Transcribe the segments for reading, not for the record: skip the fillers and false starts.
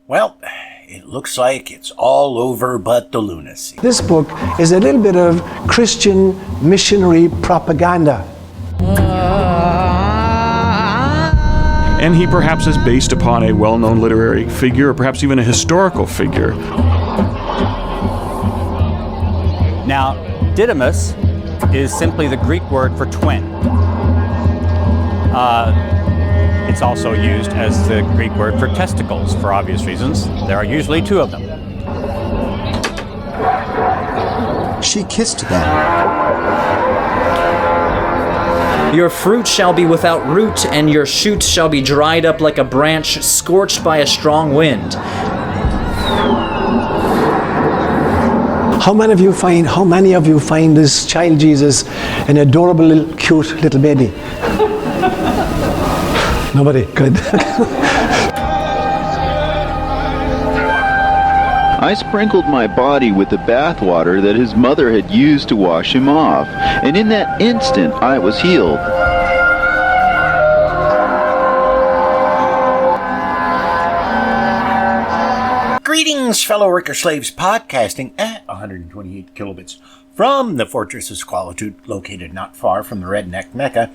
Well, it looks like it's all over but the lunacy. This book is a little bit of Christian missionary propaganda. And he perhaps is based upon a well-known literary figure, or perhaps even a historical figure. Now, Didymus is simply the Greek word for twin. It's also used as the Greek word for testicles, for obvious reasons. There are usually two of them. She kissed them. Your fruit shall be without root, and your shoot shall be dried up like a branch scorched by a strong wind. How many of you find this child Jesus an adorable, little, cute little baby? Nobody? Good. I sprinkled my body with the bathwater that his mother had used to wash him off, and in that instant I was healed. Greetings, fellow Ricker slaves podcasting at 128 kilobits from the Fortress of Squalitude, located not far from the Redneck Mecca.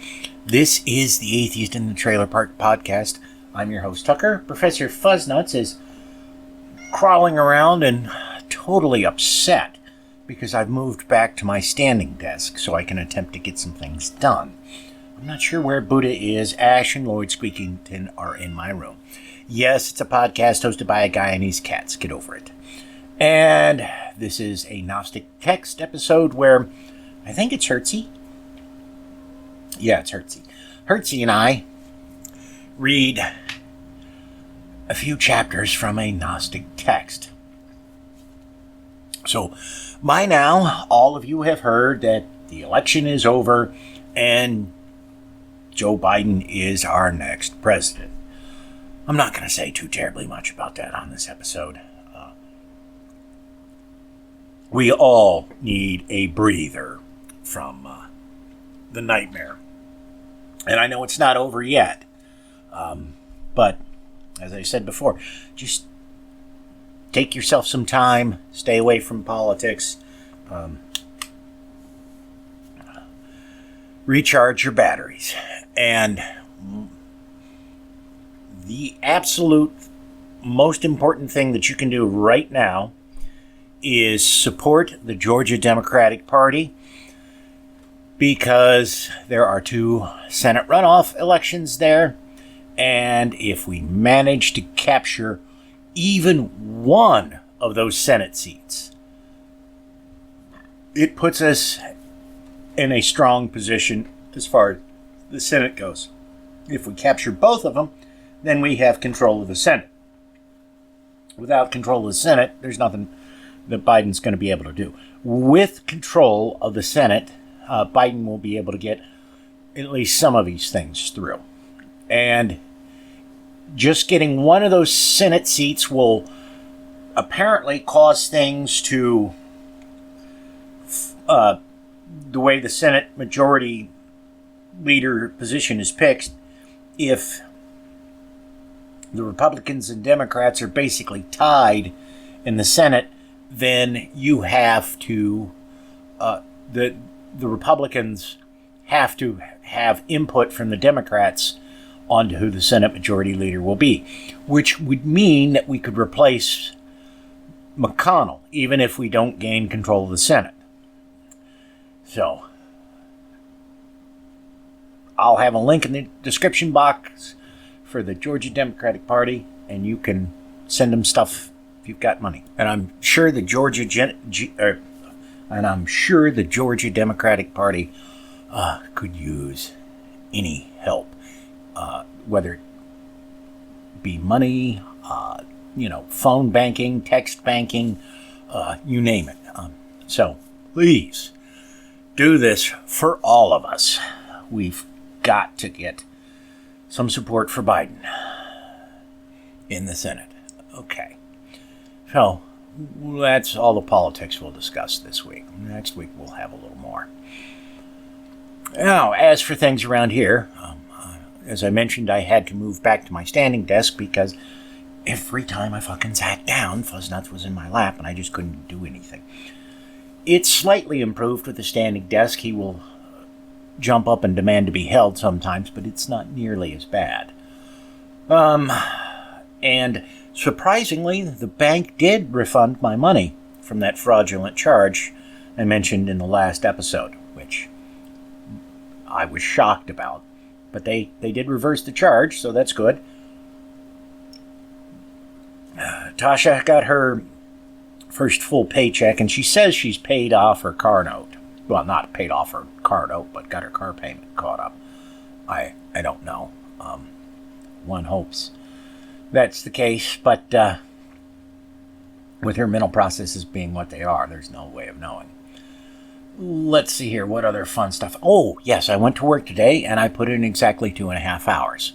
This is the Atheist in the Trailer Park podcast. I'm your host, Tucker. Professor Fuzznuts is crawling around and totally upset because I've moved back to my standing desk so I can attempt to get some things done. I'm not sure where Buddha is. Ash and Lloyd Squeakington are in my room. Yes, it's a podcast hosted by a guy and his cats. Get over it. And this is a Gnostic text episode where I think it's Hertzie. Yeah, it's Hertzie. Hertzie and I read a few chapters from a Gnostic text. So, by now, all of you have heard that the election is over and Joe Biden is our next president. I'm not going to say too terribly much about that on this episode. We all need a breather from the nightmare. And I know it's not over yet. But, as I said before, just take yourself some time. Stay away from politics. Recharge your batteries. And the absolute most important thing that you can do right now is support the Georgia Democratic Party, because there are 2 Senate runoff elections there, and if we manage to capture even one of those Senate seats, it puts us in a strong position as far as the Senate goes. If we capture both of them, then we have control of the Senate. Without control of the Senate, there's nothing that Biden's going to be able to do. With control of the Senate, Biden will be able to get at least some of these things through. And just getting one of those Senate seats will apparently cause things to, the way the Senate majority leader position is picked, if the Republicans and Democrats are basically tied in the Senate, then you have to, the Republicans have to have input from the Democrats onto who the Senate majority leader will be, which would mean that we could replace McConnell, even if we don't gain control of the Senate. So, I'll have a link in the description box for the Georgia Democratic Party, and you can send them stuff if you've got money. And I'm sure the Georgia Democratic Party could use any help, whether it be money, phone banking, text banking, you name it. So please do this for all of us. We've got to get some support for Biden in the Senate. Okay. So, that's all the politics we'll discuss this week. Next week we'll have a little more. Now, as for things around here, as I mentioned, I had to move back to my standing desk because every time I fucking sat down, Fuzznuts was in my lap and I just couldn't do anything. It's slightly improved with the standing desk. He will jump up and demand to be held sometimes, but it's not nearly as bad. And surprisingly, the bank did refund my money from that fraudulent charge I mentioned in the last episode, which I was shocked about. But they did reverse the charge, so that's good. Tasha got her first full paycheck, and she says she's paid off her car note. Well, not paid off her car note, but got her car payment caught up. I don't know. One hopes that's the case, but with her mental processes being what they are, there's no way of knowing. Let's see here, what other fun stuff? Oh, yes, I went to work today, and I put in exactly 2.5 hours.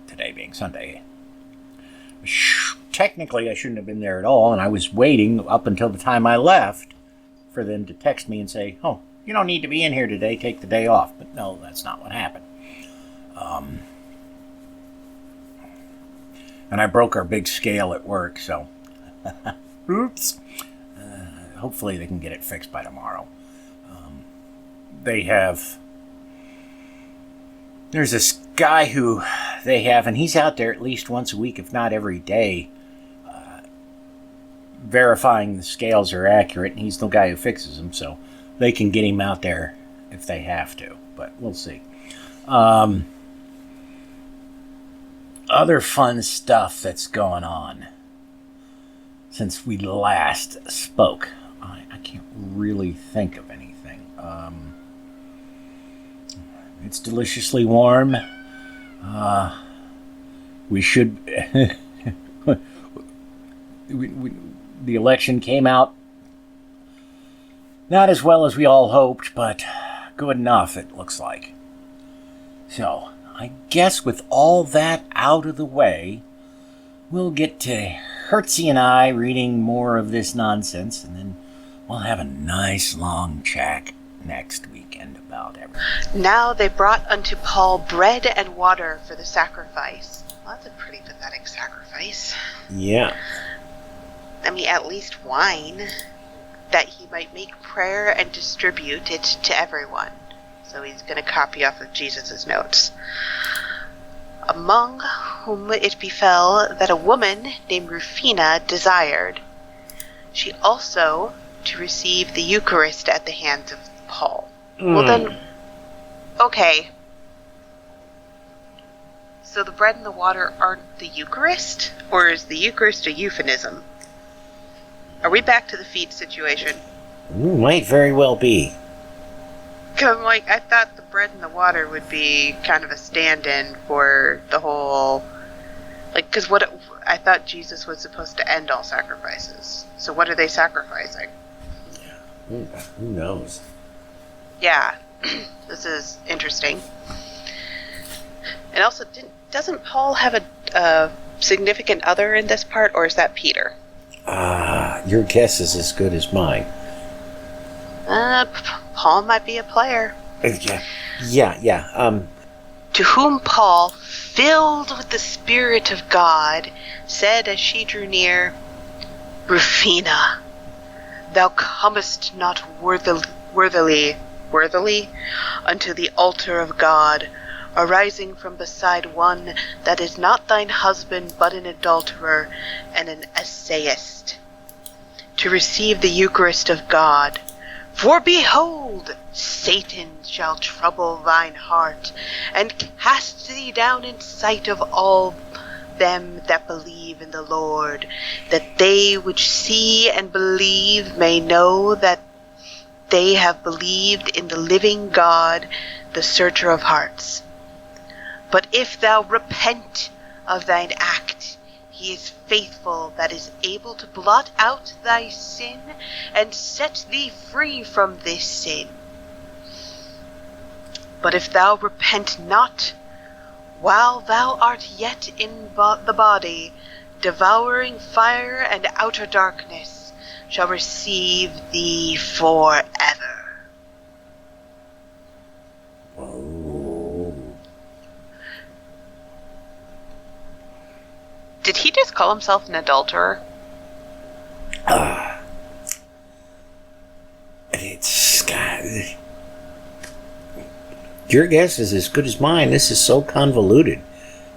Today being Sunday. Technically, I shouldn't have been there at all, and I was waiting up until the time I left for them to text me and say, oh, you don't need to be in here today, take the day off. But no, that's not what happened. And I broke our big scale at work, so oops. Hopefully they can get it fixed by tomorrow. There's this guy who they have, and he's out there at least once a week, if not every day, verifying the scales are accurate, and he's the guy who fixes them, so they can get him out there if they have to, but we'll see. Other fun stuff that's going on since we last spoke. I can't really think of anything. It's deliciously warm. We should... the election came out not as well as we all hoped, but good enough, it looks like. So, I guess with all that out of the way, we'll get to Hertzie and I reading more of this nonsense, and then we'll have a nice long chat next weekend about everything. Now they brought unto Paul bread and water for the sacrifice. Well, that's a pretty pathetic sacrifice. Yeah. I mean, at least wine, that he might make prayer and distribute it to everyone. So he's going to copy off of Jesus' notes. Among whom it befell that a woman named Rufina desired, she also to receive the Eucharist at the hands of Paul. Well then, okay. So the bread and the water aren't the Eucharist? Or is the Eucharist a euphemism? Are we back to the feet situation? Might very well be. Because I'm like, I thought the bread and the water would be kind of a stand-in for the whole... Like, because I thought Jesus was supposed to end all sacrifices. So what are they sacrificing? Who knows? Yeah, this is interesting. And also, doesn't Paul have a significant other in this part, or is that Peter? Your guess is as good as mine. Paul might be a player. Yeah. To whom Paul, filled with the Spirit of God, said as she drew near, Rufina, thou comest not worthily unto the altar of God, arising from beside one that is not thine husband, but an adulterer and an essayist, to receive the Eucharist of God. For behold, Satan shall trouble thine heart, and cast thee down in sight of all them that believe in the Lord, that they which see and believe may know that they have believed in the living God, the searcher of hearts. But if thou repent of thine act, he is faithful that is able to blot out thy sin and set thee free from this sin. But if thou repent not, while thou art yet in the body, devouring fire and outer darkness shall receive thee forever. Did he just call himself an adulterer? It's God. Your guess is as good as mine. This is so convoluted,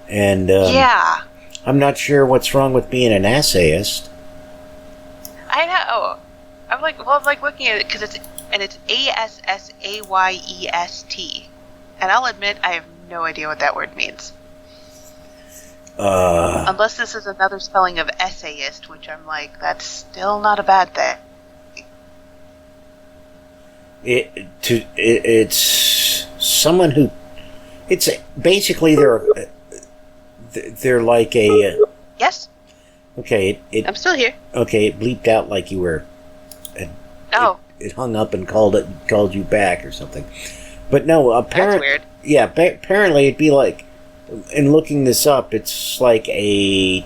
and Yeah. I'm not sure what's wrong with being an essayist. I know. I'm like looking at it because it's ASSAYEST, and I'll admit I have no idea what that word means. Unless this is another spelling of essayist, which I'm like, that's still not a bad thing. It's someone who, it's basically they're like a Yes, okay. I'm still here. Okay, it bleeped out like you were. Oh, It hung up and called you back or something. But no, that's apparently, weird. yeah, apparently it'd be like, in looking this up, it's like a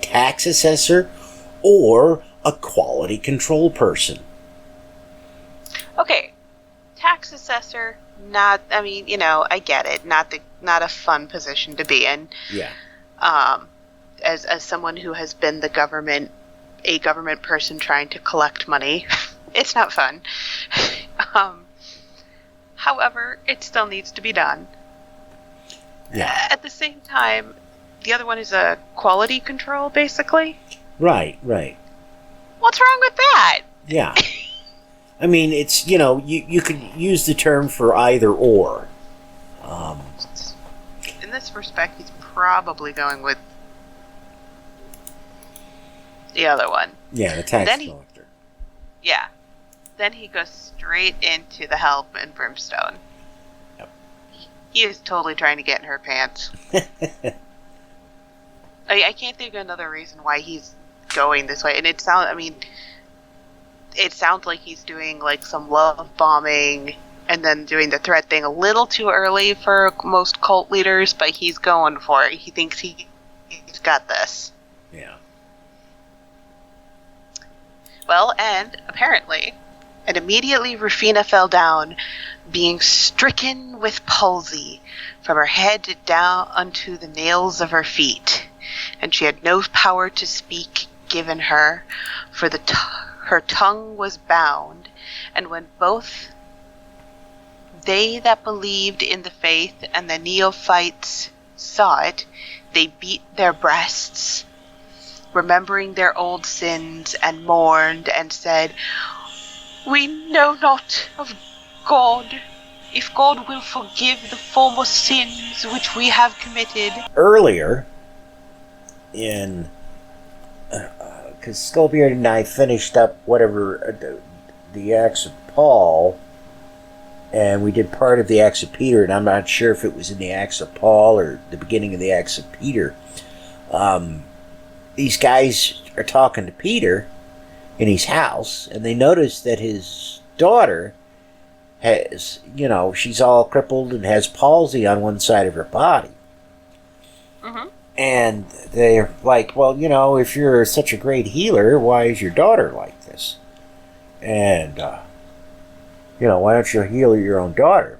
tax assessor or a quality control person. Okay, tax assessor. Not. I mean, I get it. Not a fun position to be in. Yeah. As someone who has been a government person trying to collect money, it's not fun. However, it still needs to be done. Yeah. At the same time, the other one is a quality control, basically. Right. What's wrong with that? Yeah. I mean, it's, you could use the term for either or. In this respect, he's probably going with the other one. Yeah, the tax collector. Yeah. Then he goes straight into the hell and brimstone. Yep. He is totally trying to get in her pants. I can't think of another reason why he's going this way. And it sounds like he's doing like some love bombing and then doing the threat thing a little too early for most cult leaders, but he's going for it. He thinks he's got this. Yeah. Well, and apparently, and immediately Rufina fell down, being stricken with palsy from her head down unto the nails of her feet, and she had no power to speak given her, for her tongue was bound. And when both they that believed in the faith and the neophytes saw it, they beat their breasts, remembering their old sins, and mourned, and said, "We know not of God, if God will forgive the former sins which we have committed." Earlier, because Skullbeard and I finished up whatever the Acts of Paul, and we did part of the Acts of Peter, and I'm not sure if it was in the Acts of Paul or the beginning of the Acts of Peter. These guys are talking to Peter in his house, and they notice that his daughter has, she's all crippled and has palsy on one side of her body. Mm-hmm. And they're like, well, if you're such a great healer, why is your daughter like this? And, why don't you heal your own daughter?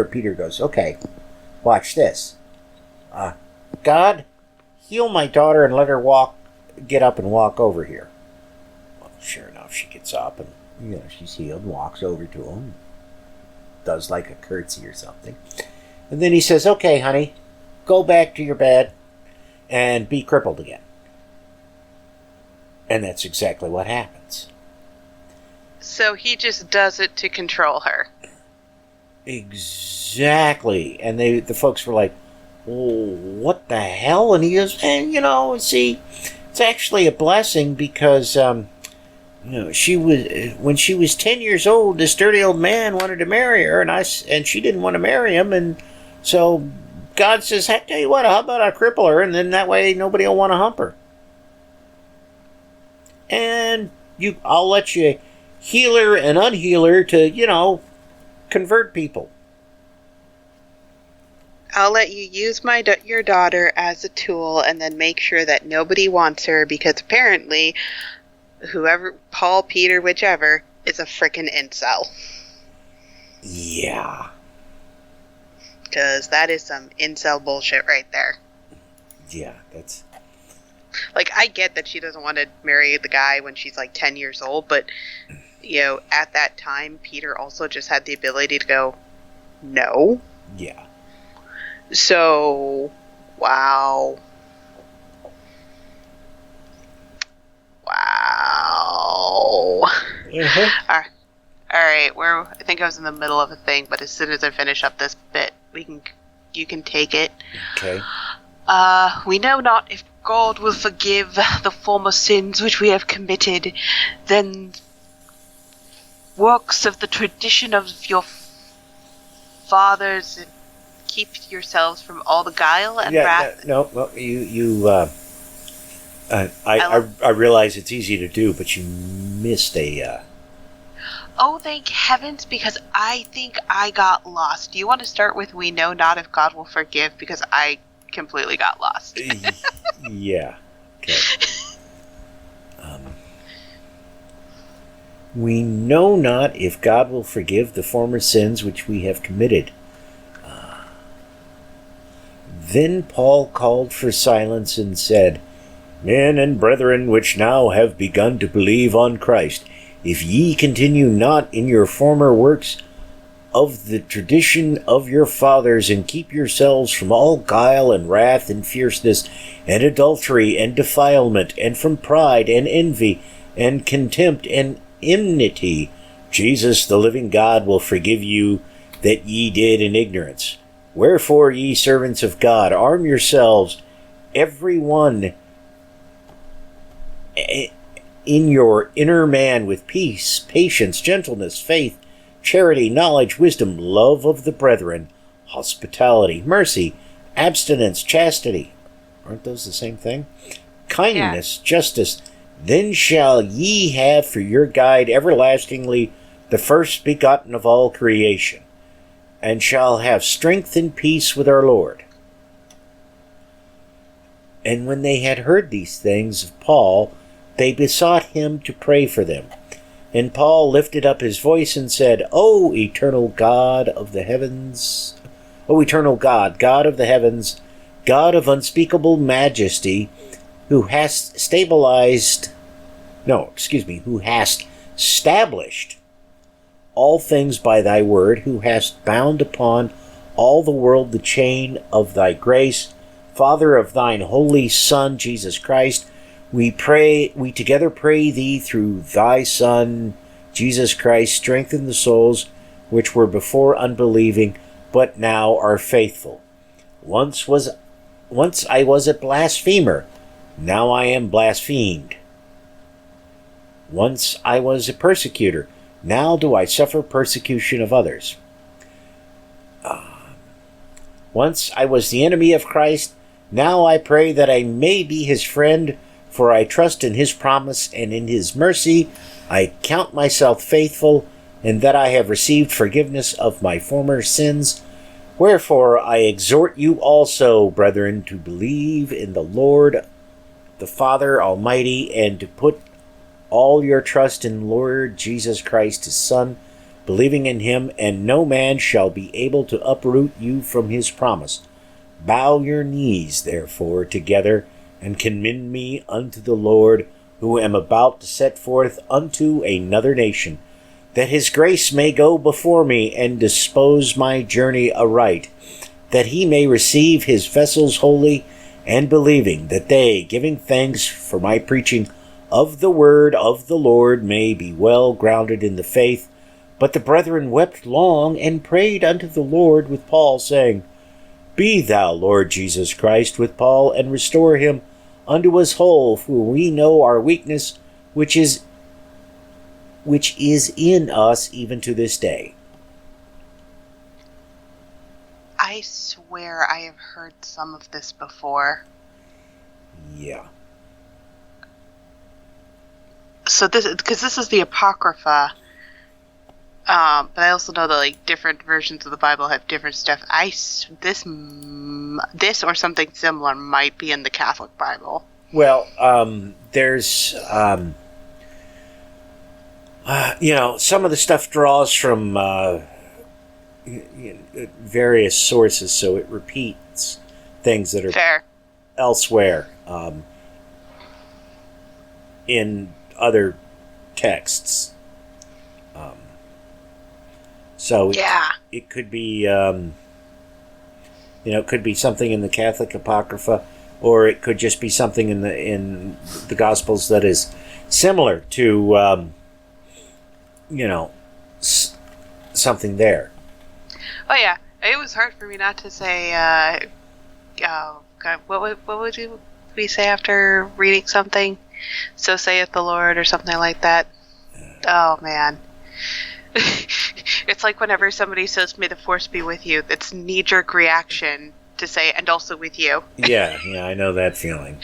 Peter goes, okay, watch this. God, heal my daughter and let her get up and walk over here. Well, sure enough, she gets up and, she's healed and walks over to him. Does like a curtsy or something. And then he says, okay, honey, go back to your bed and be crippled again. And that's exactly what happens. So he just does it to control her. Exactly. And the folks were like, oh, what the hell? And he goes, and see, it's actually a blessing because she was, when she was 10 years old, this dirty old man wanted to marry her, and she didn't want to marry him, and so God says, hey, tell you what, how about I cripple her, and then that way nobody will want to hump her. And I'll let you heal her and unheal her to, convert people. I'll let you use your daughter as a tool and then make sure that nobody wants her, because apparently whoever, Paul, Peter, whichever, is a frickin' incel. Yeah. Because that is some incel bullshit right there. Yeah, that's... Like, I get that she doesn't want to marry the guy when she's like 10 years old, but, at that time, Peter also just had the ability to go, no. Yeah. So, wow. Mm-hmm. All right, I think I was in the middle of a thing, but as soon as I finish up this bit, you can take it. Okay. We know not if God will forgive the former sins which we have committed, then works of the tradition of your fathers, and keep yourselves from all the guile and wrath. I realize it's easy to do, but you missed a. Oh, thank heavens, because I think I got lost. Do you want to start with "We know not if God will forgive"? Because I completely got lost. Yeah. Okay. We know not if God will forgive the former sins which we have committed. Then Paul called for silence and said, Men and brethren which now have begun to believe on Christ, if ye continue not in your former works of the tradition of your fathers, and keep yourselves from all guile and wrath and fierceness and adultery and defilement, and from pride and envy and contempt and enmity, Jesus the living God will forgive you that ye did in ignorance. Wherefore, ye servants of God, arm yourselves, every one in your inner man, with peace, patience, gentleness, faith, charity, knowledge, wisdom, love of the brethren, hospitality, mercy, abstinence, chastity. Aren't those the same thing? Kindness, justice. Then shall ye have for your guide everlastingly the first begotten of all creation, and shall have strength and peace with our Lord. And when they had heard these things of Paul, they besought him to pray for them. And Paul lifted up his voice and said, O eternal God of the heavens, O eternal God, God of the heavens, God of unspeakable majesty, who hast established all things by thy word, who hast bound upon all the world the chain of thy grace, Father of thine holy Son, Jesus Christ, we together pray thee through thy Son, Jesus Christ, strengthen the souls which were before unbelieving, but now are faithful. Once I was a blasphemer, now I am blasphemed. Once I was a persecutor, now do I suffer persecution of others. Once I was the enemy of Christ, now I pray that I may be his friend, for I trust in his promise and in his mercy. I count myself faithful, and that I have received forgiveness of my former sins. Wherefore I exhort you also, brethren, to believe in the Lord, the Father Almighty, and to put all your trust in Lord Jesus Christ, his Son, believing in him, and no man shall be able to uproot you from his promise. Bow your knees, therefore, together, and commend me unto the Lord, who am about to set forth unto another nation, that his grace may go before me and dispose my journey aright, that he may receive his vessels holy and believing, that they, giving thanks for my preaching of the word of the Lord, may be well grounded in the faith. But the brethren wept long and prayed unto the Lord with Paul, saying, Be thou, Lord Jesus Christ, with Paul, and restore him unto us whole, for we know our weakness, which is in us even to this day. I swear I have heard some of this before. Yeah. So this is the Apocrypha, but I also know that different versions of the Bible have different stuff. This or something similar might be in the Catholic Bible. Well, there's some of the stuff draws from various sources, so it repeats things that are fair elsewhere. in other texts. So it could be, it could be something in the Catholic Apocrypha, or it could just be something in the Gospels that is similar to, something there. Oh yeah, it was hard for me not to say. Oh God, what would we say after reading something? So saith the Lord, or something like that. Oh man. It's like whenever somebody says, "May the Force be with you," that's knee-jerk reaction to say, "and also with you." Yeah, I know that feeling.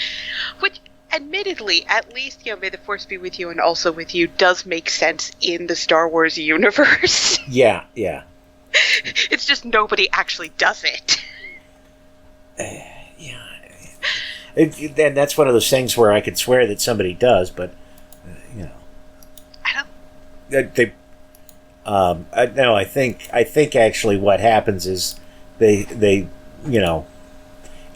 Which, admittedly, at least, "May the Force be with you and also with you" does make sense in the Star Wars universe. Yeah. It's just nobody actually does it. And that's one of those things where I could swear that somebody does, but I don't. They. No, I think actually what happens is they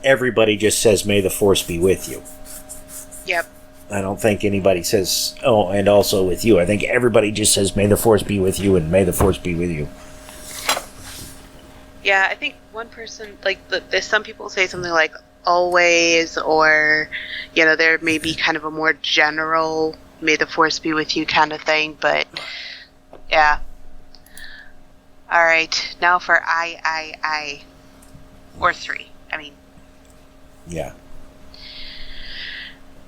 everybody just says, "May the Force be with you." Yep. I don't think anybody says, "Oh, and also with you." I think everybody just says, "May the Force be with you," and "May the Force be with you." Yeah, I think one person, there's some people say something like "always," or there may be kind of a more general "May the Force be with you" kind of thing, but yeah. All right, now for I, or 3. I mean. Yeah.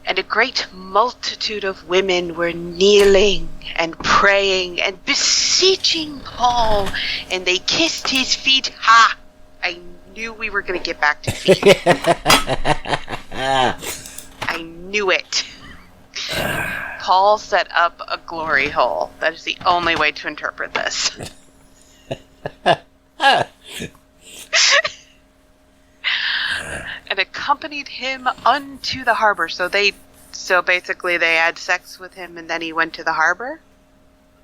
And a great multitude of women were kneeling and praying and beseeching Paul, and they kissed his feet. Ha! I knew we were going to get back to feet. I knew it. Paul set up a glory hole. That is the only way to interpret this. And accompanied him unto the harbor. So basically they had sex with him and then he went to the harbor?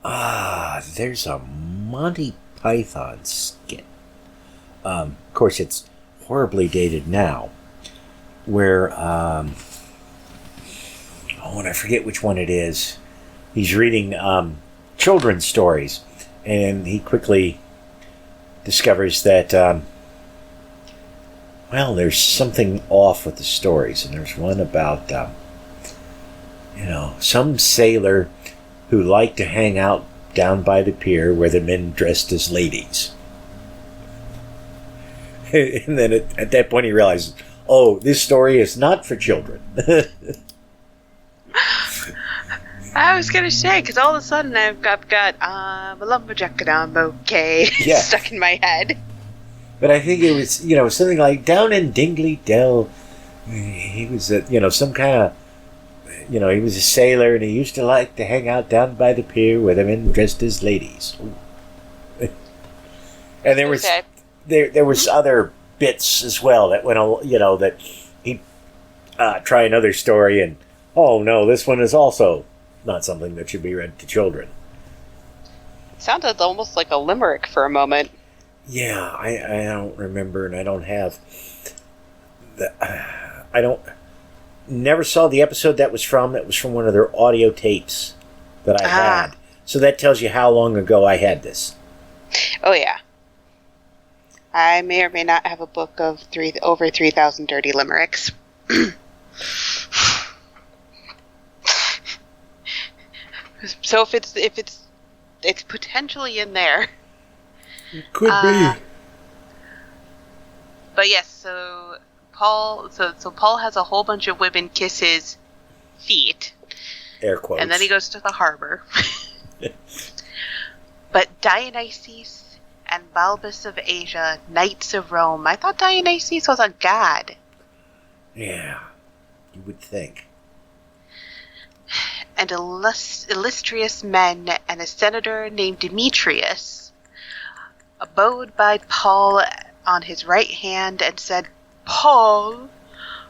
There's a Monty Python skit. Of course, it's horribly dated now, where, and I forget which one it is. He's reading children's stories, and he quickly discovers that, there's something off with the stories. And there's one about, some sailor who liked to hang out down by the pier where the men dressed as ladies. And then at that point he realizes, oh, this story is not for children. I was going to say, because all of a sudden I've got I'm a lumberjack and I'm okay stuck in my head. But I think it was, something like down in Dingley Dell, he was, some kind of, he was a sailor and he used to like to hang out down by the pier with the men dressed as ladies. And there was there was other bits as well that went, that he'd try another story and, oh no, this one is also not something that should be read to children. Sounded almost like a limerick for a moment. Yeah, I don't remember, and I don't have never saw the episode that was from. It was from one of their audio tapes that I had. So that tells you how long ago I had this. Oh yeah. I may or may not have a book of over 3,000 dirty limericks. So if it's potentially in there. It could be. But yes, so Paul has a whole bunch of women kiss his feet. Air quotes. And then he goes to the harbor. But Dionysus and Balbus of Asia, knights of Rome. I thought Dionysus was a god. Yeah, you would think. And illustrious men and a senator named Demetrius abode by Paul on his right hand and said, Paul,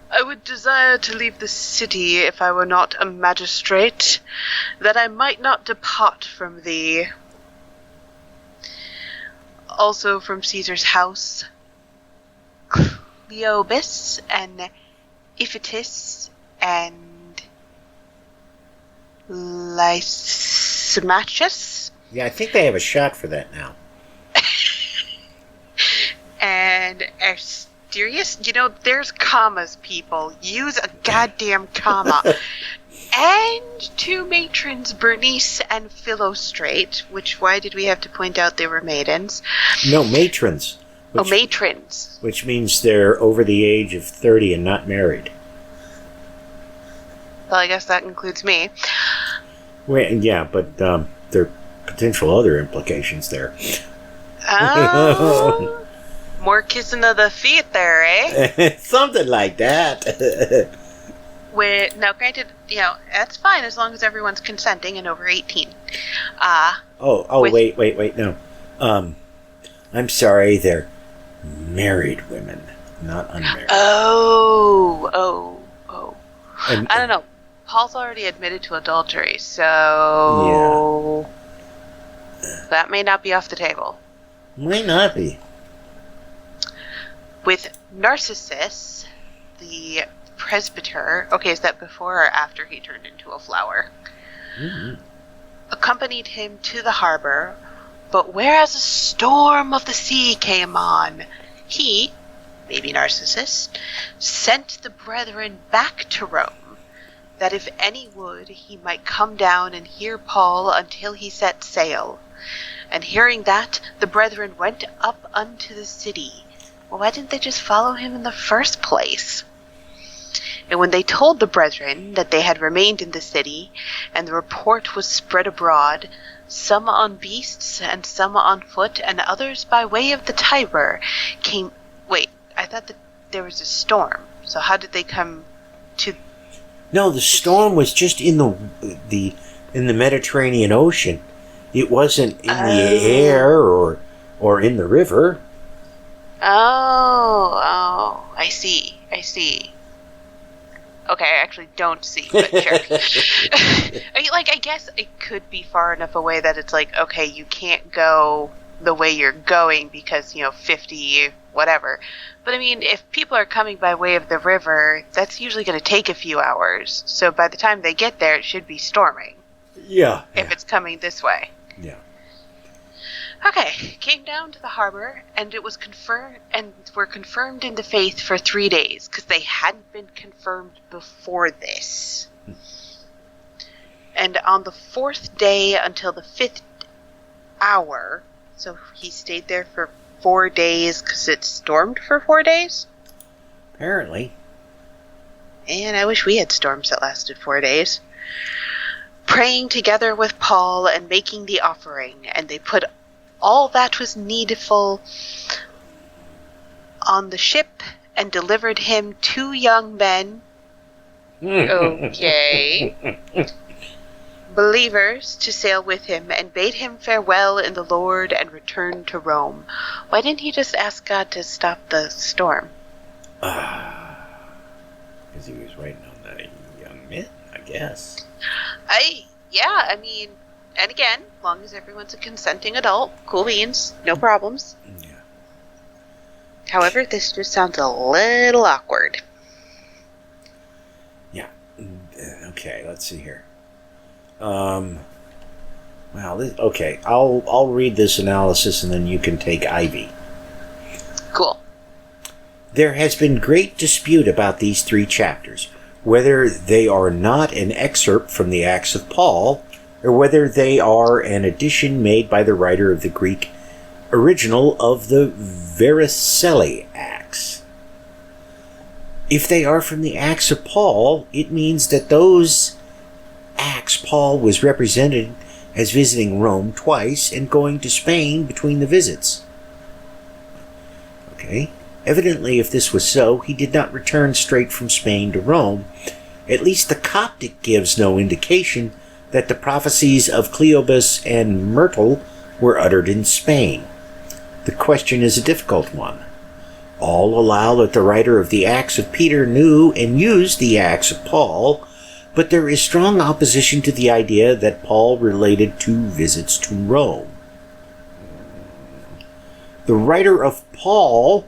I would desire to leave the city if I were not a magistrate, that I might not depart from thee. Also from Caesar's house, Cleobus and Iphitus and Lysimachus Yeah, I think they have a shot for that now. and Asterius. There's commas, people. Use a goddamn comma. And two matrons, Bernice and Philostrate, why did we have to point out they were maidens? No, matrons. Matrons. Which means they're over the age of 30 and not married. Well, I guess that includes me. Well, yeah, but there are potential other implications there. Oh, more kissing of the feet there, eh? Something like that. Now, granted, that's fine as long as everyone's consenting and over 18. Wait, no. I'm sorry, they're married women, not unmarried. Oh. And, I don't know. Paul's already admitted to adultery, so that may not be off the table. Might not be. With Narcissus, the presbyter, okay, is that before or after he turned into a flower? Mm-hmm. Accompanied him to the harbor, but whereas a storm of the sea came on, he, maybe Narcissus, sent the brethren back to Rome, that if any would, he might come down and hear Paul until he set sail. And hearing that, the brethren went up unto the city. Well, why didn't they just follow him in the first place? And when they told the brethren that they had remained in the city, and the report was spread abroad, some on beasts, and some on foot, and others by way of the Tiber, came... Wait, I thought that there was a storm. So how did they come to... No, the storm was just in the Mediterranean Ocean. It wasn't in the air or in the river. Oh, I see. Okay, I actually don't see, but sure. I guess it could be far enough away that it's like, okay, you can't go the way you're going because, 50, whatever. But I mean, if people are coming by way of the river, that's usually going to take a few hours. So by the time they get there, it should be storming. Yeah. If it's coming this way. Yeah. Okay, came down to the harbor, and it was confirmed, and were confirmed in the faith for 3 days, because they hadn't been confirmed before this. And on the 4th day until the 5th hour, so he stayed there for 4 days, because it stormed for 4 days? Apparently. And I wish we had storms that lasted 4 days. Praying together with Paul and making the offering, and they put all that was needful on the ship and delivered him 2 young men. Okay. Believers to sail with him, and bade him farewell in the Lord and returned to Rome. Why didn't he just ask God to stop the storm? Because he was waiting on that young man, I guess. I mean, and again, as long as everyone's a consenting adult, cool beans, no problems. Yeah. However, this just sounds a little awkward. Yeah. Okay, let's see here. Well, okay, I'll read this analysis and then you can take Ivy. Cool. There has been great dispute about these 3 chapters, whether they are not an excerpt from the Acts of Paul, or whether they are an addition made by the writer of the Greek original of the Vercelli Acts. If they are from the Acts of Paul, it means that those Acts Paul was represented as visiting Rome twice and going to Spain between the visits. Okay. Evidently, if this was so, he did not return straight from Spain to Rome. At least the Coptic gives no indication that the prophecies of Cleobus and Myrtle were uttered in Spain. The question is a difficult one. All allow that the writer of the Acts of Peter knew and used the Acts of Paul, but there is strong opposition to the idea that Paul related 2 visits to Rome. The writer of Paul,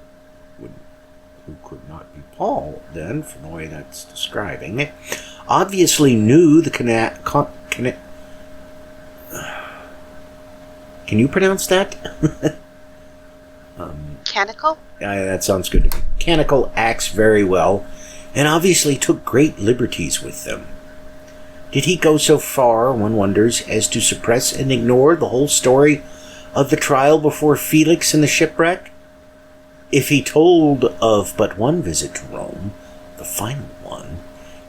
who could not be Paul then, from the way that's describing it, obviously knew the Can you pronounce that? Mechanical? That sounds good to me. Mechanical acts very well, and obviously took great liberties with them. Did he go so far, one wonders, as to suppress and ignore the whole story of the trial before Felix and the shipwreck? If he told of but one visit to Rome, the final one,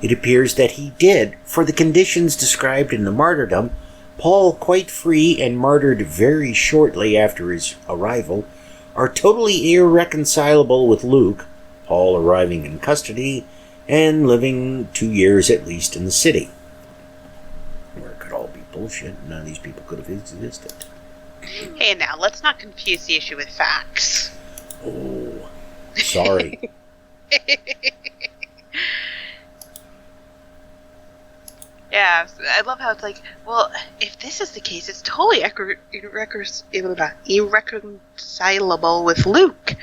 it appears that he did, for the conditions described in the martyrdom, Paul quite free and martyred very shortly after his arrival, are totally irreconcilable with Luke, Paul arriving in custody and living 2 years at least in the city. Where it could all be bullshit. None of these people could have existed. Hey, now, let's not confuse the issue with facts. Oh, sorry. Yeah, I love how it's like, well, if this is the case, it's totally irreconcilable with Luke.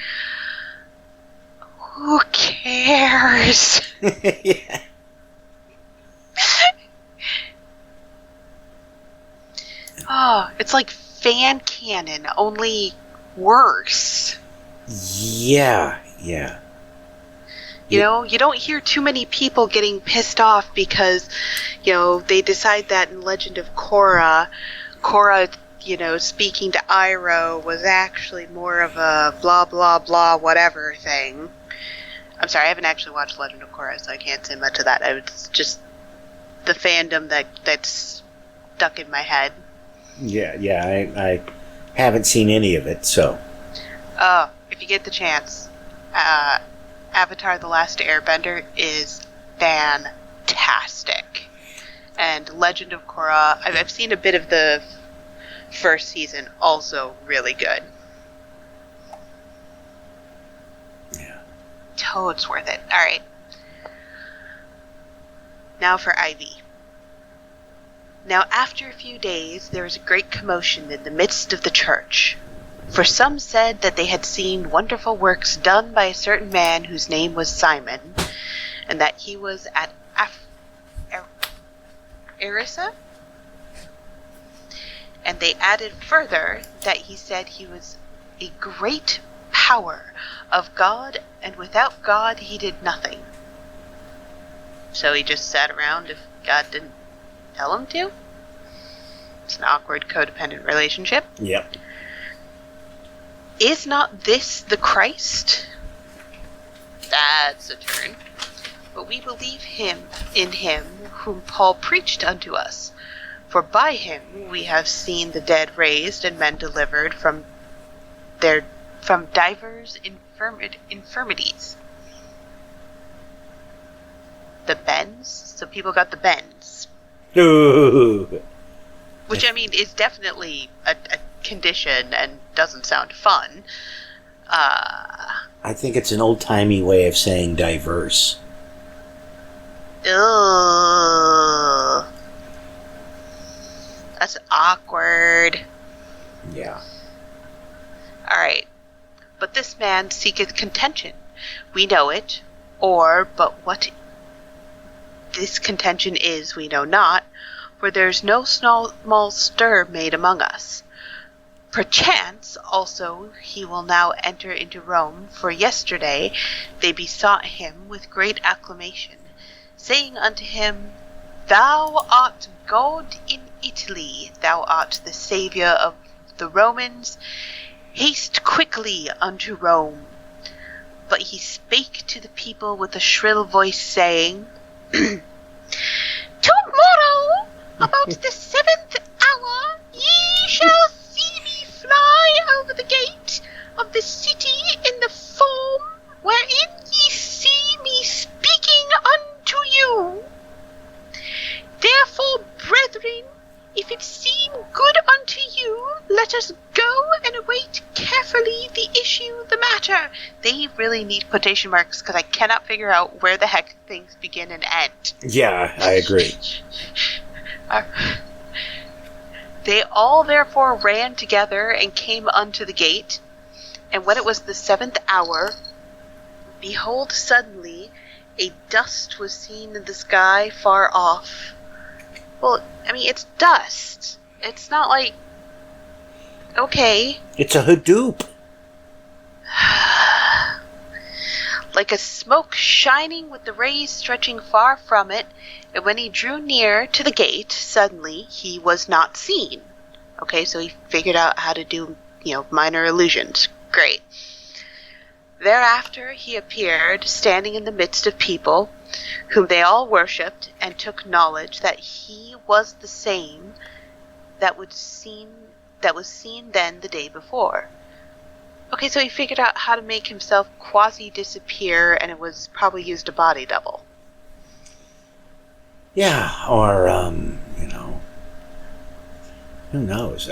Who cares? Yeah. Oh, it's like fan canon, only worse. Yeah. You know, you don't hear too many people getting pissed off because, you know, they decide that in Legend of Korra, you know, speaking to Iroh was actually more of a blah, blah, blah, whatever thing. I'm sorry, I haven't actually watched Legend of Korra, so I can't say much of that. It's just the fandom that's stuck in my head. Yeah, I haven't seen any of it, so. If you get the chance, Avatar The Last Airbender is fantastic. And Legend of Korra, I've seen a bit of the first season, also really good. Yeah. Oh, it's worth it. Alright. Now for Ivy. Now after a few days, there was a great commotion in the midst of the church. For some said that they had seen wonderful works done by a certain man whose name was Simon, and that he was at Erisa? And they added further that he said he was a great power of God, and without God he did nothing. So he just sat around if God didn't tell him to? It's an awkward codependent relationship. Yep. Is not this the Christ? That's a turn. But we believe in him whom Paul preached unto us. For by him we have seen the dead raised and men delivered from divers infirmities. The bends? So people got the bends. Ooh. Which, I mean, is definitely a condition and doesn't sound fun. I think it's an old-timey way of saying diverse. Ugh. That's awkward. Yeah. Alright. But this man seeketh contention. We know it, but what this contention is we know not, for there's no small stir made among us. Perchance also he will now enter into Rome, for yesterday they besought him with great acclamation, saying unto him, Thou art God in Italy, thou art the Saviour of the Romans, haste quickly unto Rome. But he spake to the people with a shrill voice, saying, Tomorrow, about the 7th hour, ye shall see me fly over the gate of the city in the form wherein ye see me speaking unto you. Therefore, brethren, if it seem good unto you, let us go and await carefully the issue of the matter. They really need quotation marks because I cannot figure out where the heck things begin and end. Yeah, I agree. They all therefore ran together and came unto the gate. And when it was the 7th hour, behold, suddenly a dust was seen in the sky far off. Well, I mean, it's dust. It's not like Okay. It's a Hadoop. Like a smoke shining with the rays stretching far from it, and when he drew near to the gate, suddenly he was not seen. Okay, so he figured out how to do, minor illusions. Great. Thereafter he appeared, standing in the midst of people, whom they all worshipped, and took knowledge that he was the same that was seen then the day before. Okay, so he figured out how to make himself quasi-disappear, and it was probably used a body double. Yeah, or, who knows?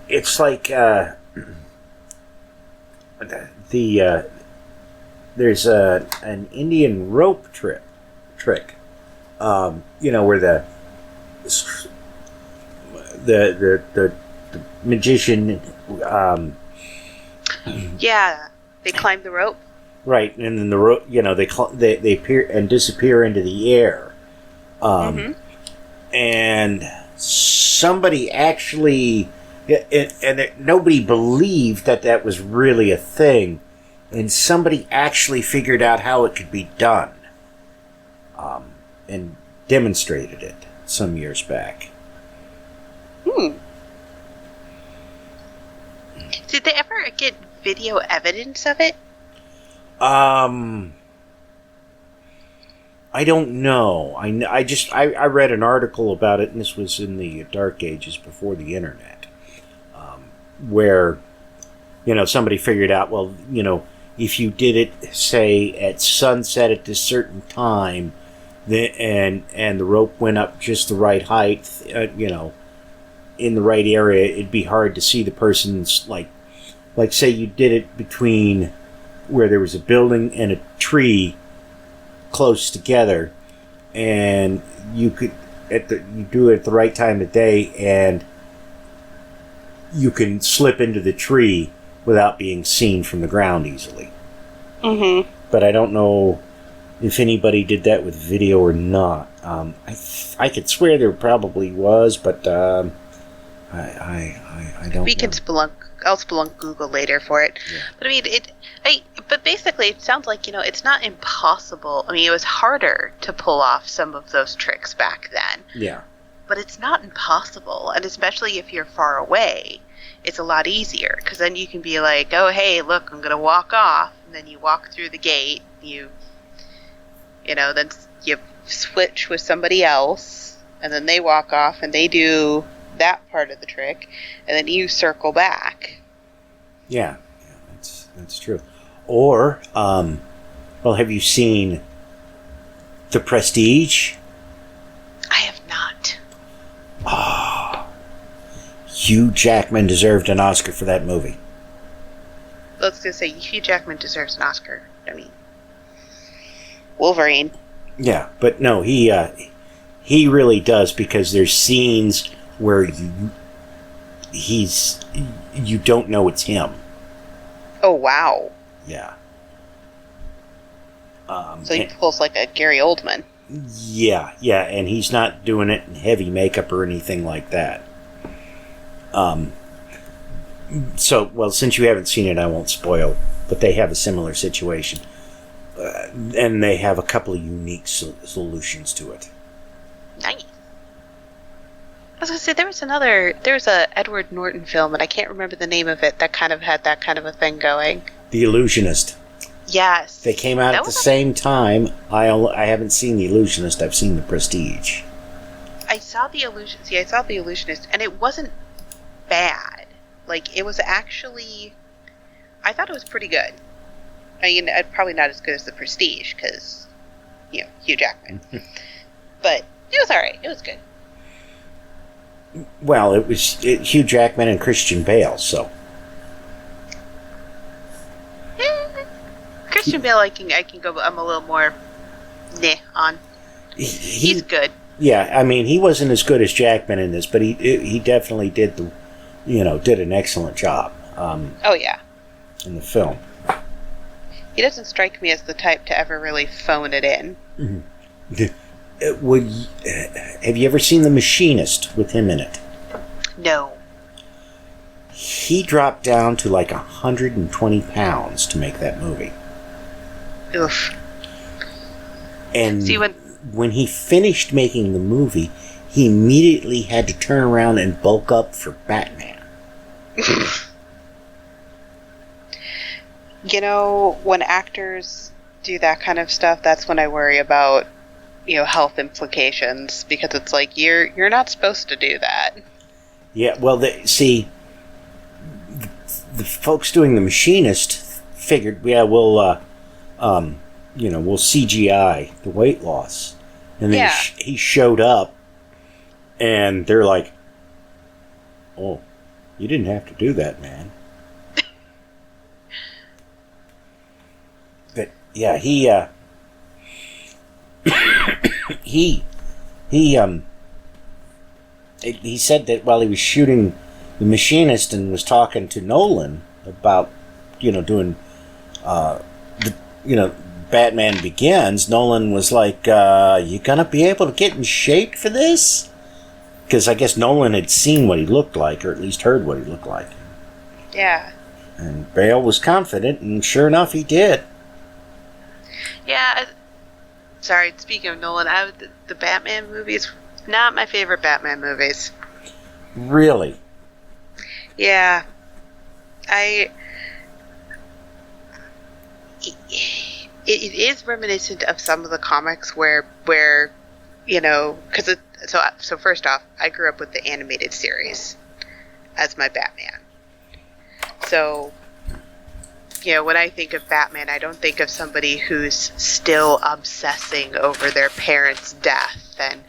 It's like, there's an Indian rope trick, where the magician, Yeah, they climbed the rope. right, and then the rope, they appear and disappear into the air, and somebody actually, nobody believed that was really a thing. And somebody actually figured out how it could be done, and demonstrated it some years back. Did they ever get video evidence of it? I don't know. I read an article about it, and this was in the dark ages before the internet, where somebody figured out, well, if you did it, say, at sunset at this certain time, and the rope went up just the right height, in the right area, it'd be hard to see the person's, like say you did it between where there was a building and a tree close together, and you do it at the right time of day, and you can slip into the tree without being seen from the ground easily. Mm-hmm. But I don't know if anybody did that with video or not. I could swear there probably was, but I don't. We can spelunk. I'll spelunk Google later for it. Yeah. But but basically, it sounds like it's not impossible. I mean, it was harder to pull off some of those tricks back then. Yeah. But it's not impossible, and especially if you're far away, it's a lot easier, because then you can be like, oh, hey, look, I'm going to walk off, and then you walk through the gate, then you switch with somebody else, and then they walk off, and they do that part of the trick, and then you circle back. Yeah, that's true. Or, have you seen The Prestige? I have not. Hugh Jackman deserved an Oscar for that movie. I was going to say, Hugh Jackman deserves an Oscar. I mean, Wolverine. Yeah, but no, he really does, because there's scenes where you don't know it's him. Oh, wow. Yeah. So he pulls like a Gary Oldman. Yeah, and he's not doing it in heavy makeup or anything like that. Since you haven't seen it, I won't spoil, but they have a similar situation. And they have a couple of unique solutions to it. Nice. I was going to say, there's a Edward Norton film, and I can't remember the name of it, that kind of had that kind of a thing going. The Illusionist. Yes. They came out at the same time. I haven't seen The Illusionist. I've seen The Prestige. I saw The Illusionist, and it wasn't bad. Like, it was actually... I thought it was pretty good. I mean, probably not as good as The Prestige, because, Hugh Jackman. But it was alright. It was good. Well, it was Hugh Jackman and Christian Bale, so... Christian Bale, I can go. I'm a little more on. He's good. Yeah, I mean, he wasn't as good as Jackman in this, but he definitely did did an excellent job. Oh yeah. In the film. He doesn't strike me as the type to ever really phone it in. Mm-hmm. Have you ever seen The Machinist with him in it? No. he dropped down to like 120 pounds to make that movie. Oof. And See, when he finished making the movie, he immediately had to turn around and bulk up for Batman. You know, when actors do that kind of stuff, that's when I worry about, health implications, because it's like you're not supposed to do that. Yeah, well, the folks doing The Machinist figured, yeah, we'll CGI the weight loss, and then he showed up, and they're like, "Oh, you didn't have to do that, man." But yeah, he said that while he was shooting The Machinist and was talking to Nolan about, doing, Batman Begins, Nolan was like, you gonna be able to get in shape for this? Because I guess Nolan had seen what he looked like, or at least heard what he looked like. Yeah. And Bale was confident, and sure enough, he did. Yeah. Sorry, speaking of Nolan, the Batman movies, not my favorite Batman movies. Really? Yeah. It is reminiscent of some of the comics where because so first off, I grew up with the animated series as my Batman. So, when I think of Batman, I don't think of somebody who's still obsessing over their parents' death and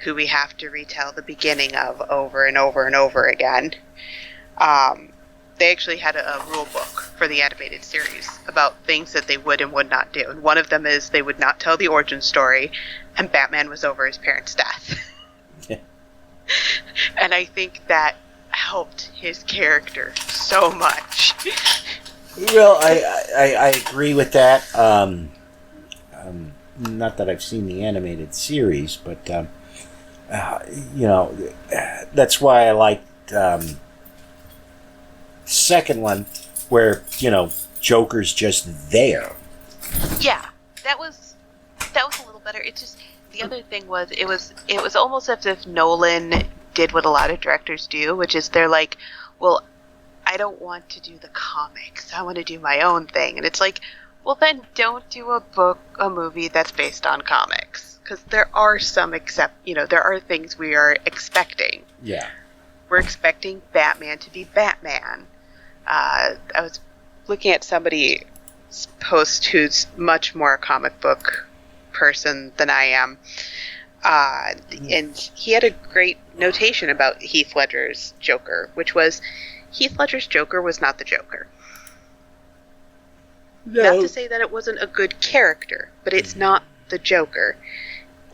who we have to retell the beginning of over and over and over again. They actually had a rule book for the animated series about things that they would and would not do. And one of them is they would not tell the origin story, and Batman was over his parents' death. Yeah. And I think that helped his character so much. Well, I agree with that. Not that I've seen the animated series, but that's why I liked second one, where Joker's just there. Yeah, that was a little better. It just, the other thing was it was almost as if Nolan did what a lot of directors do, which is they're like, well, I don't want to do the comics, I want to do my own thing. And it's like, well, then don't do a movie that's based on comics, because there are some there are things we are expecting. Yeah, we're expecting Batman to be Batman. I was looking at somebody's post who's much more a comic book person than I am, and he had a great notation about Heath Ledger's Joker, which was Heath Ledger's Joker was not the Joker. No. Not to say that it wasn't a good character, but it's not the Joker.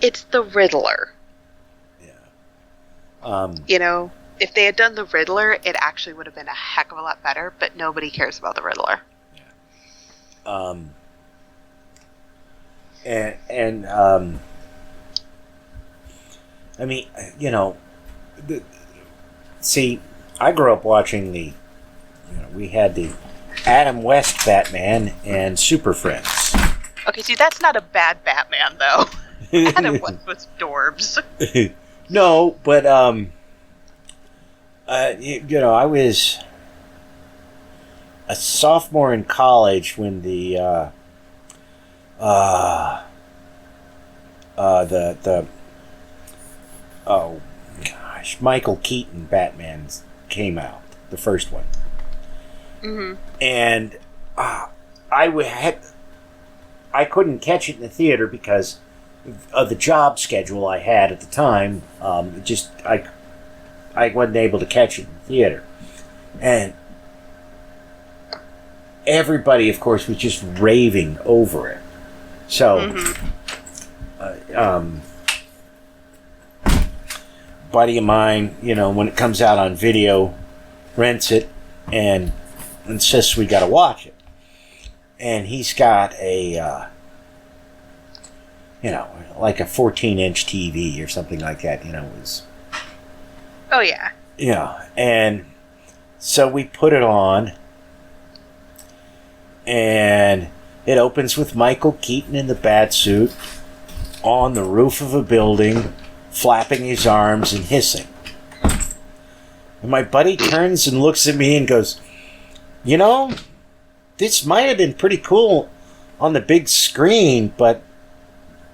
It's the Riddler. Yeah. If they had done the Riddler, it actually would have been a heck of a lot better, but nobody cares about the Riddler. Yeah. I mean, see, I grew up watching we had the Adam West Batman and Super Friends. Okay, see, that's not a bad Batman, though. Adam West was Dorbs. No, but, I was a sophomore in college when the Michael Keaton Batman came out, the first one. Mm-hmm. And I couldn't catch it in the theater because of the job schedule I had at the time. I wasn't able to catch it in the theater. And everybody, of course, was just raving over it. So, buddy of mine, when it comes out on video, rents it and insists we got to watch it. And he's got a, like a 14-inch TV or something like that, was... Oh, yeah. Yeah, and So we put it on, and it opens with Michael Keaton in the bat suit on the roof of a building, flapping his arms and hissing. And my buddy turns and looks at me and goes, "You know, this might have been pretty cool on the big screen, but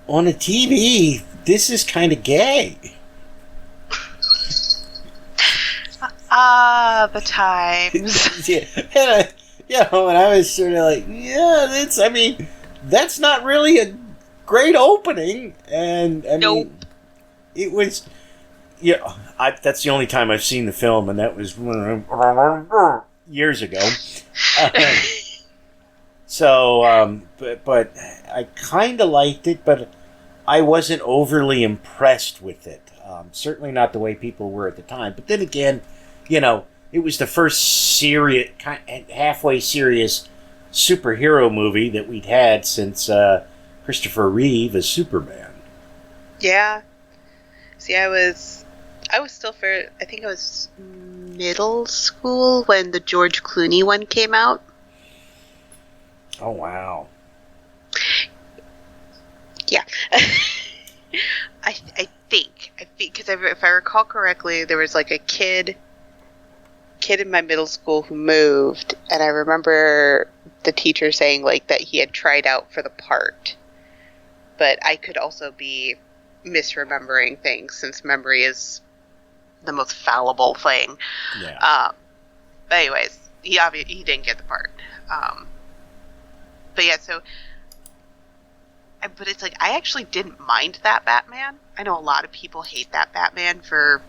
on a TV, this is kind of gay." Ah, the times. Yeah, and I was sort of like, yeah, that's not really a great opening. And I Nope. mean, it was, that's the only time I've seen the film, and that was years ago. But I kind of liked it, but I wasn't overly impressed with it. Certainly not the way people were at the time. But then again, it was the first serious, halfway serious superhero movie that we'd had since Christopher Reeve as Superman. Yeah. See, I was still I think I was middle school when the George Clooney one came out. Oh, wow. Yeah. I think, because if I recall correctly, there was like a kid in my middle school who moved, and I remember the teacher saying like that he had tried out for the part. But I could also be misremembering things, since memory is the most fallible thing. Yeah. But anyways, he didn't get the part. But yeah, but it's like, I actually didn't mind that Batman. I know a lot of people hate that Batman for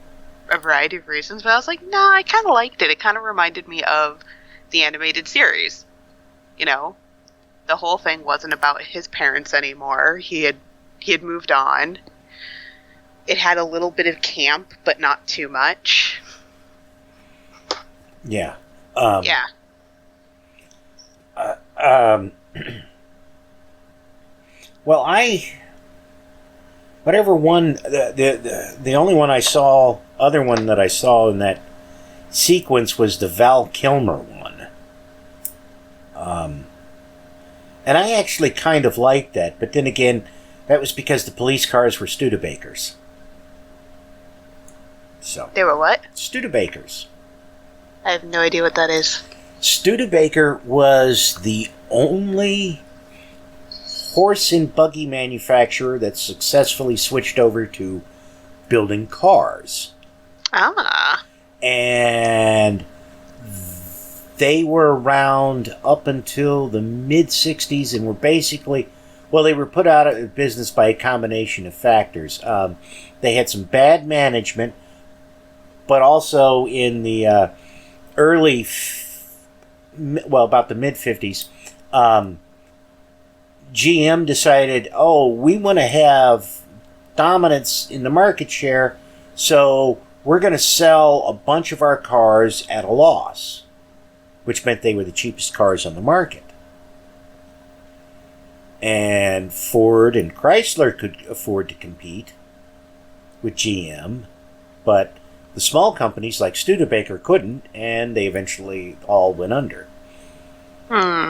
a variety of reasons, but I was like, nah, I kind of liked it. It kind of reminded me of the animated series. The whole thing wasn't about his parents anymore. He had moved on. It had a little bit of camp, but not too much. Yeah. Yeah. Well, whatever one, the only one I saw, other one that I saw in that sequence was the Val Kilmer one. And I actually kind of liked that, but then again, that was because the police cars were Studebakers. So. They were what? Studebakers. I have no idea what that is. Studebaker was the only horse and buggy manufacturer that successfully switched over to building cars. Ah. And they were around up until the mid-'60s and were basically, they were put out of business by a combination of factors. They had some bad management, but also in the about the mid-'50s, GM decided, we want to have dominance in the market share, so we're going to sell a bunch of our cars at a loss, which meant they were the cheapest cars on the market. And Ford and Chrysler could afford to compete with GM, but the small companies like Studebaker couldn't, and they eventually all went under.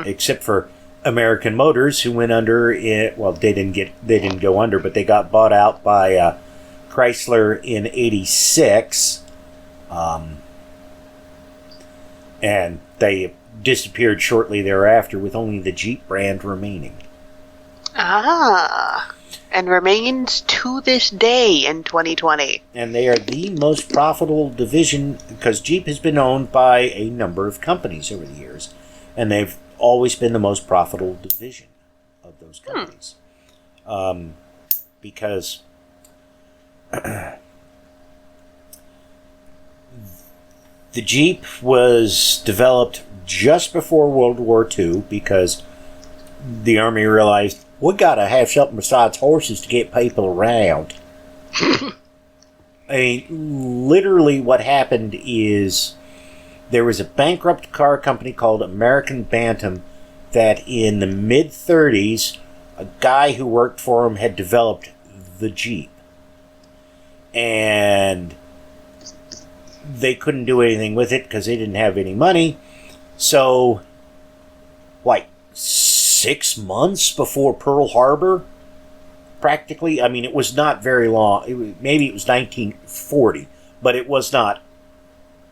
Except for American Motors, who went under. They didn't go under, but they got bought out by Chrysler in '86, and they disappeared shortly thereafter, with only the Jeep brand remaining. Ah. And remains to this day in 2020. And they are the most profitable division, because Jeep has been owned by a number of companies over the years, and they've always been the most profitable division of those companies. Because the Jeep was developed just before World War II, because the Army realized, we gotta have something besides horses to get people around. Literally what happened is there was a bankrupt car company called American Bantam that in the mid-'30s, a guy who worked for him had developed the Jeep. And they couldn't do anything with it because they didn't have any money. So, like 6 months before Pearl Harbor, practically, I mean, it was not very long. Maybe it was 1940, but it was not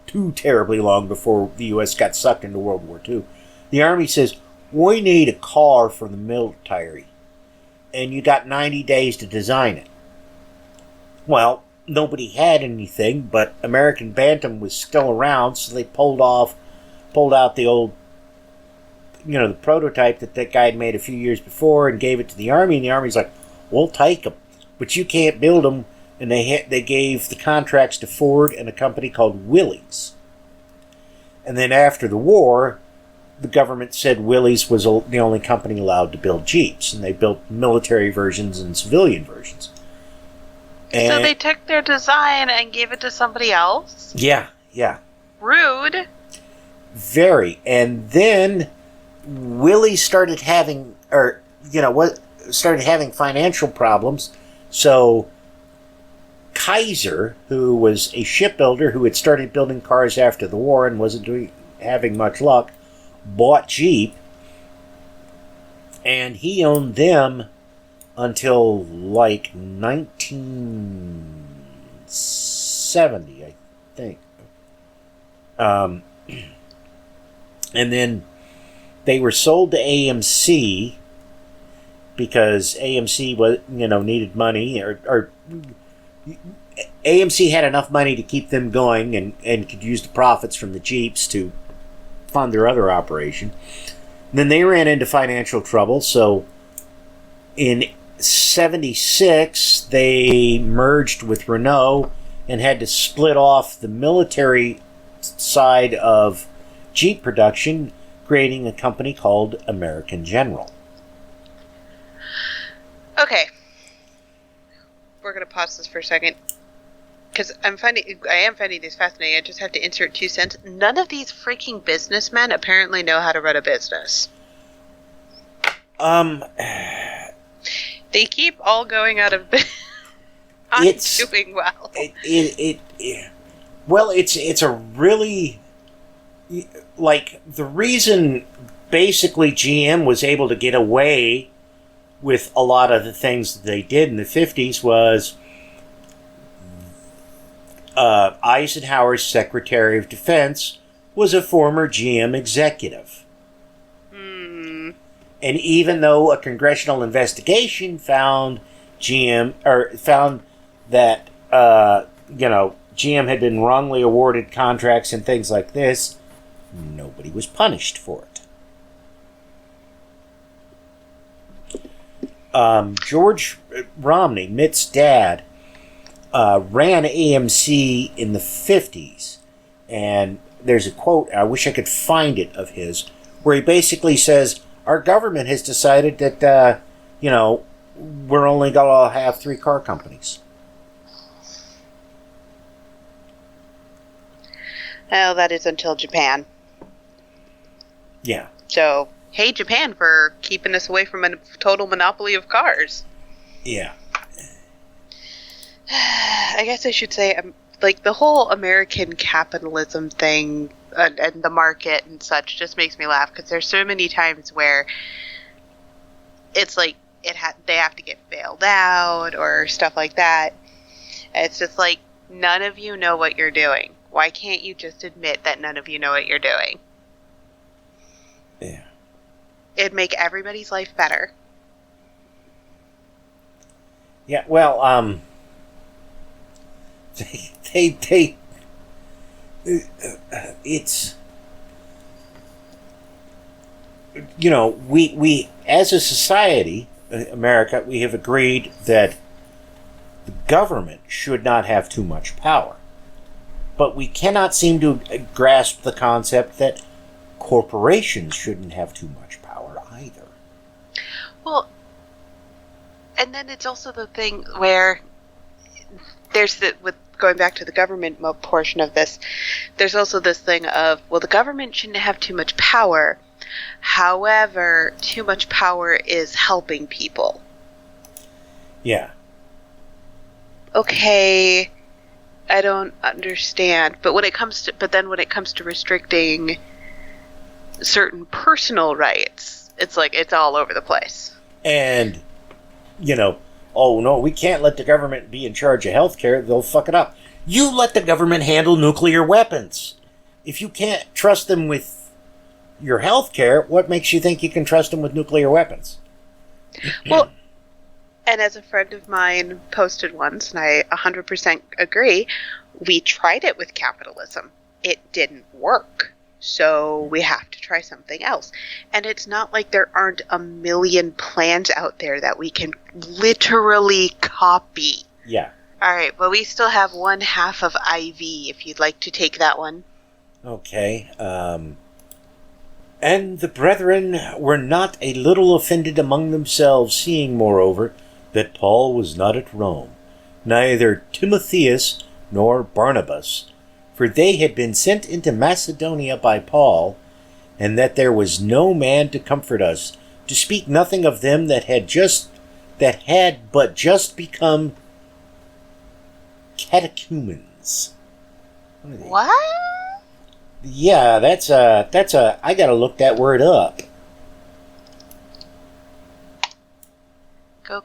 too terribly long before the U.S. got sucked into World War II. The Army says, we need a car for the military, and you got 90 days to design it. Well, nobody had anything, but American Bantam was still around, so they pulled out the old, the prototype that guy had made a few years before and gave it to the Army, and the Army's like, we'll take them, but you can't build them, and they gave the contracts to Ford and a company called Willys. And then after the war, the government said Willys was the only company allowed to build Jeeps, and they built military versions and civilian versions. And so they took their design and gave it to somebody else? Yeah. Rude. Very. And then Willys started having financial problems. So Kaiser, who was a shipbuilder who had started building cars after the war and wasn't having much luck, bought Jeep, and he owned them until like 1970, I think. And then they were sold to AMC because AMC was, needed money, or AMC had enough money to keep them going and could use the profits from the Jeeps to fund their other operation. And then they ran into financial trouble, so in 1976 they merged with Renault and had to split off the military side of Jeep production, creating a company called American General. Okay. We're going to pause this for a second. Because I am finding this fascinating. I just have to insert 2 cents. None of these freaking businessmen apparently know how to run a business. They keep all going out of business. Doing well. It's a really, like, the reason basically GM was able to get away with a lot of the things that they did in the 50s was Eisenhower's Secretary of Defense was a former GM executive. And even though a congressional investigation found that GM had been wrongly awarded contracts and things like this, nobody was punished for it. George Romney, Mitt's dad, ran AMC in the 50s, and there's a quote, I wish I could find it, of his, where he basically says, our government has decided that, we're only going to have 3 car companies. Well, that is until Japan. Yeah. So, hey, Japan, for keeping us away from a total monopoly of cars. Yeah. I guess I should say, like, the whole American capitalism thing and the market and such just makes me laugh, because there's so many times where it's like they have to get bailed out or stuff like that. It's just like, none of you know what you're doing. Why can't you just admit that none of you know what you're doing? Yeah. It'd make everybody's life better. Yeah, well, it's, we as a society, America, we have agreed that the government should not have too much power. But we cannot seem to grasp the concept that corporations shouldn't have too much power either. Well, and then it's also the thing where there's with going back to the government portion of this, there's also this thing of, well, the government shouldn't have too much power. However, too much power is helping people. Yeah. Okay. I don't understand. But when it comes to restricting certain personal rights, it's like it's all over the place. And, oh no, we can't let the government be in charge of healthcare. They'll fuck it up. You let the government handle nuclear weapons. If you can't trust them with your healthcare, what makes you think you can trust them with nuclear weapons? Well, and as a friend of mine posted once, and I 100% agree, we tried it with capitalism. It didn't work. So we have to try something else. And it's not like there aren't a million plans out there that we can literally copy. Yeah. All right, well, we still have one half of IV if you'd like to take that one. Okay. And the brethren were not a little offended among themselves, seeing, moreover, that Paul was not at Rome, neither Timotheus nor Barnabas, for they had been sent into Macedonia by Paul, and that there was no man to comfort us, to speak nothing of them that had but just become catechumens. What? Yeah, I gotta look that word up.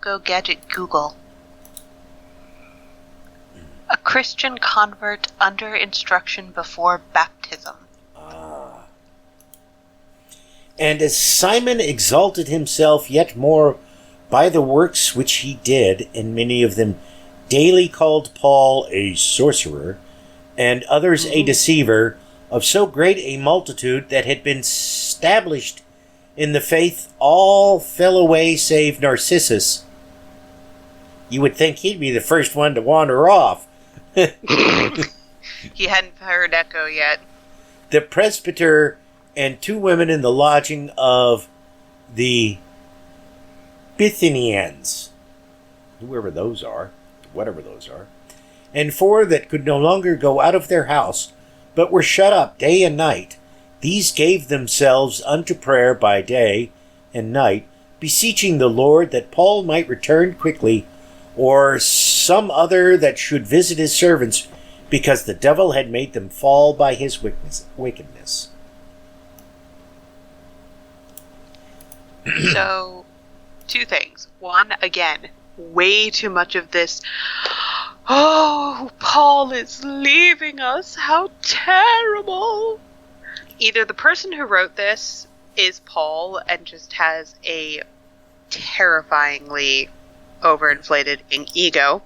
Go gadget Google. A Christian convert under instruction before baptism. And as Simon exalted himself yet more by the works which he did, and many of them daily called Paul a sorcerer, and others a deceiver, of so great a multitude that had been established in the faith, all fell away save Narcissus. You would think he'd be the first one to wander off. He hadn't heard echo yet. The presbyter and 2 women in the lodging of the Bithynians, whatever those are, and 4 that could no longer go out of their house, but were shut up day and night. These gave themselves unto prayer by day and night, beseeching the Lord that Paul might return quickly, or some other that should visit his servants, because the devil had made them fall by his wickedness. So, 2 things. One, again, way too much of this, oh, Paul is leaving us, how terrible. Either the person who wrote this is Paul and just has a terrifyingly overinflated ego,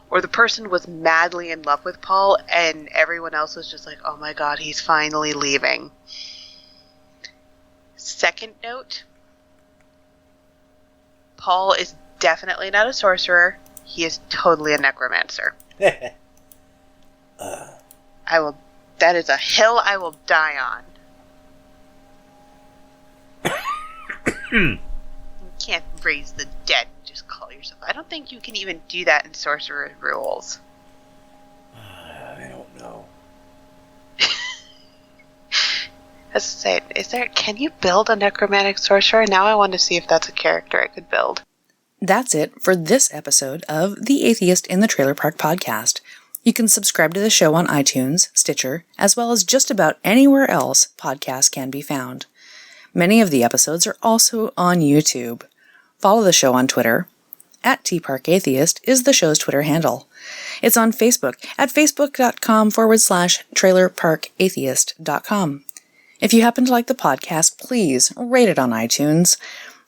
or the person was madly in love with Paul and everyone else was just like, oh my god, he's finally leaving. Second note, Paul is definitely not a sorcerer. He is totally a necromancer. That is a hill I will die on. You can't raise the dead and just call yourself. I don't think you can even do that in sorcerer rules. I don't know. As I say, can you build a necromantic sorcerer? Now I want to see if that's a character I could build. That's it for this episode of The Atheist in the Trailer Park Podcast. You can subscribe to the show on iTunes, Stitcher, as well as just about anywhere else podcasts can be found. Many of the episodes are also on YouTube. Follow the show on Twitter. @TParkAtheist is the show's Twitter handle. It's on Facebook at facebook.com/trailerparkatheist.com. If you happen to like the podcast, please rate it on iTunes.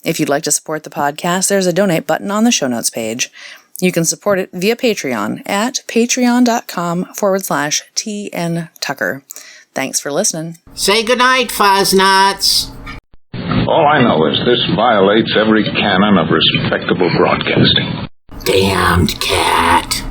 If you'd like to support the podcast, there's a donate button on the show notes page. You can support it via Patreon at patreon.com/TNTucker. Thanks for listening. Say goodnight, Fosnuts. All I know is this violates every canon of respectable broadcasting. Damned cat.